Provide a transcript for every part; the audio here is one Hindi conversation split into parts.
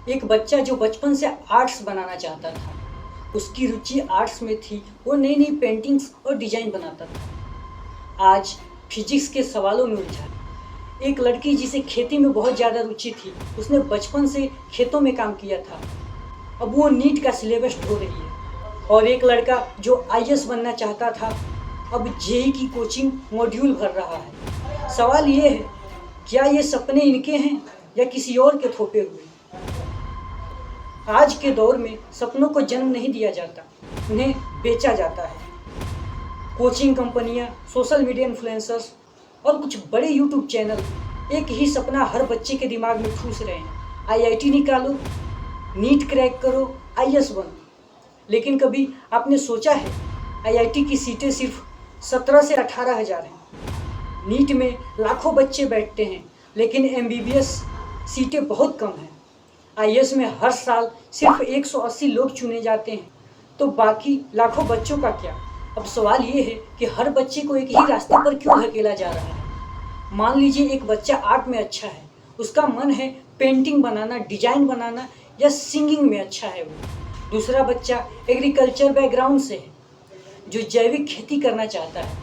एक बच्चा जो बचपन से आर्ट्स बनाना चाहता था, उसकी रुचि आर्ट्स में थी। वो नई नई पेंटिंग्स और डिजाइन बनाता था। आज फिजिक्स के सवालों में उलझा। एक लड़की जिसे खेती में बहुत ज़्यादा रुचि थी, उसने बचपन से खेतों में काम किया था, अब वो नीट का सिलेबस ढो रही है। और एक लड़का जो आईएएस बनना चाहता था, अब जेईई की कोचिंग मॉड्यूल भर रहा है। सवाल ये है, क्या ये सपने इनके हैं या किसी और के थोपे हुए? आज के दौर में सपनों को जन्म नहीं दिया जाता, उन्हें बेचा जाता है। कोचिंग कंपनियां, सोशल मीडिया इन्फ्लुएंसर्स और कुछ बड़े यूट्यूब चैनल एक ही सपना हर बच्चे के दिमाग में ठूस रहे हैं। आईआईटी निकालो, नीट क्रैक करो, आईएएस बनो। लेकिन कभी आपने सोचा है, आईआईटी की सीटें सिर्फ 17 से 18 हज़ार हैं। नीट में लाखों बच्चे बैठते हैं, लेकिन एमबीबीएस सीटें बहुत कम हैं। आईएएस में हर साल सिर्फ 180 लोग चुने जाते हैं, तो बाकी लाखों बच्चों का क्या? अब सवाल ये है कि हर बच्चे को एक ही रास्ते पर क्यों धकेला जा रहा है? मान लीजिए एक बच्चा आर्ट में अच्छा है, उसका मन है पेंटिंग बनाना, डिजाइन बनाना या सिंगिंग में अच्छा है। वो दूसरा बच्चा एग्रीकल्चर बैकग्राउंड से है, जो जैविक खेती करना चाहता है।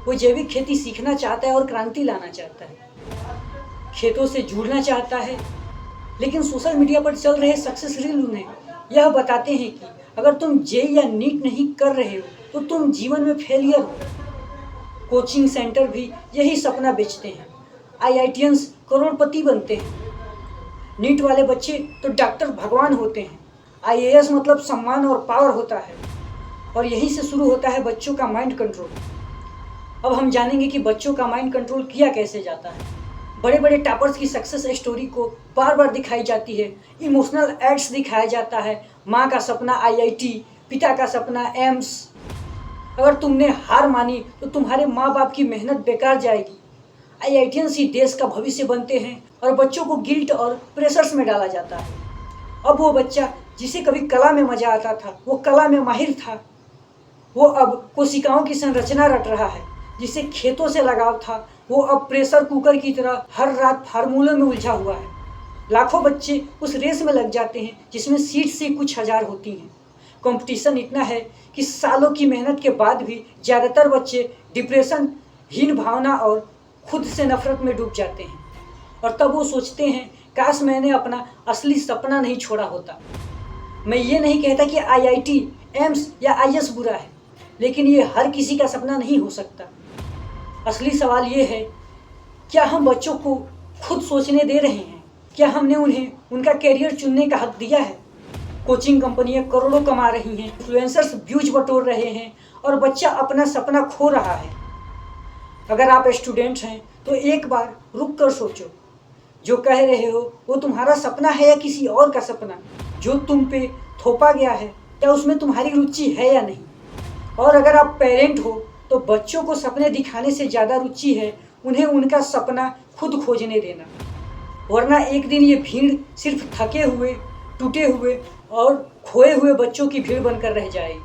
वो जैविक खेती सीखना चाहता है और क्रांति लाना चाहता है, खेतों से जुड़ना चाहता है। लेकिन सोशल मीडिया पर चल रहे सक्सेस रील उन्हें यह बताते हैं कि अगर तुम जेईई या नीट नहीं कर रहे हो तो तुम जीवन में फेलियर हो। कोचिंग सेंटर भी यही सपना बेचते हैं। आईआईटियंस करोड़पति बनते हैं, नीट वाले बच्चे तो डॉक्टर भगवान होते हैं। आईएएस मतलब सम्मान और पावर होता है, और यहीं से शुरू होता है बच्चों का माइंड कंट्रोल। अब हम जानेंगे कि बच्चों का माइंड कंट्रोल किया कैसे जाता है। बड़े बड़े टॉपर्स की सक्सेस स्टोरी को बार बार दिखाई जाती है, इमोशनल एड्स दिखाया जाता है। माँ का सपना आईआईटी, पिता का सपना एम्स। अगर तुमने हार मानी तो तुम्हारे माँ बाप की मेहनत बेकार जाएगी। आईआईटियंस ही देश का भविष्य बनते हैं और बच्चों को गिल्ट और प्रेशर्स में डाला जाता है। अब वो बच्चा जिसे कभी कला में मजा आता था, वो कला में माहिर था, वो अब कोशिकाओं की संरचना रट रहा है। जिसे खेतों से लगाव था, वो अब प्रेशर कुकर की तरह हर रात फार्मूलों में उलझा हुआ है। लाखों बच्चे उस रेस में लग जाते हैं जिसमें सीट से कुछ हजार होती हैं। कंपटीशन इतना है कि सालों की मेहनत के बाद भी ज़्यादातर बच्चे डिप्रेशन, हीन भावना और खुद से नफरत में डूब जाते हैं। और तब वो सोचते हैं, काश मैंने अपना असली सपना नहीं छोड़ा होता। मैं ये नहीं कहता कि आईआईटी, एम्स या आईएएस बुरा है, लेकिन ये हर किसी का सपना नहीं हो सकता। असली सवाल ये है, क्या हम बच्चों को खुद सोचने दे रहे हैं? क्या हमने उन्हें उनका कैरियर चुनने का हक दिया है? कोचिंग कंपनियां करोड़ों कमा रही हैं, इन्फ्लुएंसर्स व्यूज बटोर रहे हैं, और बच्चा अपना सपना खो रहा है। अगर आप स्टूडेंट हैं तो एक बार रुक कर सोचो, जो कह रहे हो वो तुम्हारा सपना है या किसी और का सपना? जो तुम पे थोपा गया है, क्या उसमें तुम्हारी रुचि है या नहीं? और अगर आप पेरेंट हो तो बच्चों को सपने दिखाने से ज़्यादा रुचि है उन्हें उनका सपना खुद खोजने देना। वरना एक दिन ये भीड़ सिर्फ थके हुए, टूटे हुए और खोए हुए बच्चों की भीड़ बनकर रह जाएगी।